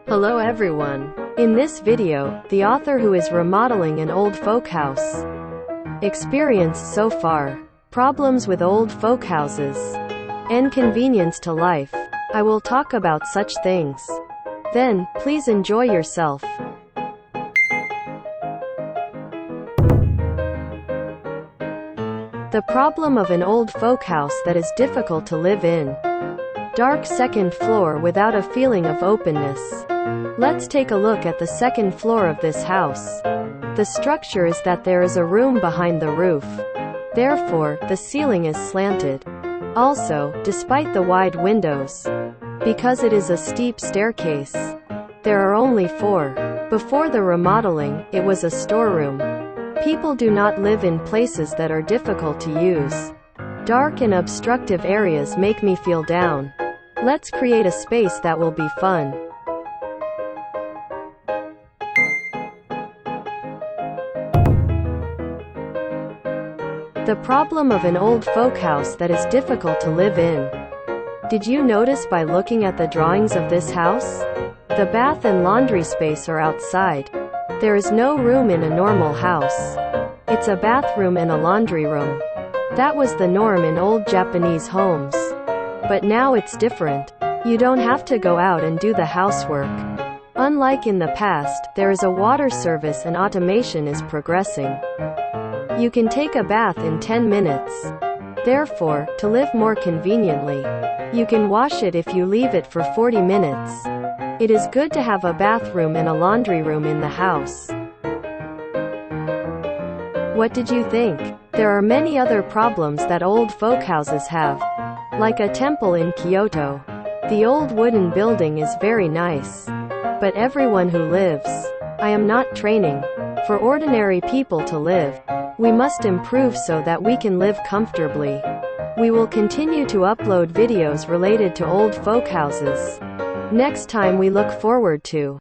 Hello everyone. In this video, the author who is remodeling an old folk house. Experience so far. Problems with old folk houses. Inconvenience to life. I will talk about such things. Then, please enjoy yourself. The problem of an old folk house that is difficult to live in. Dark second floor without a feeling of openness. Let's take a look at the second floor of this house. The structure is that there is a room behind the roof. Therefore, the ceiling is slanted. Also, despite the wide windows, because it is a steep staircase, there are only 4. Before the remodeling, it was a storeroom. People do not live in places that are difficult to use. Dark and obstructive areas make me feel down. Let's create a space that will be fun. The problem of an old folk house that is difficult to live in. Did you notice by looking at the drawings of this house? The bath and laundry space are outside. There is no room in a normal house. It's a bathroom and a laundry room. That was the norm in old Japanese homes. But now it's different. You don't have to go out and do the housework. Unlike in the past, there is a water service and automation is progressing. You can take a bath in 10 minutes. Therefore, to live more conveniently, you can wash it if you leave it for 40 minutes. It is good to have a bathroom and a laundry room in the house. What did you think? There are many other problems that old folk houses have. Like a temple in Kyoto. The old wooden building is very nice. But everyone who lives. I am not training. For ordinary people to live, we must improve so that we can live comfortably. We will continue to upload videos related to old folk houses. Next time we look forward to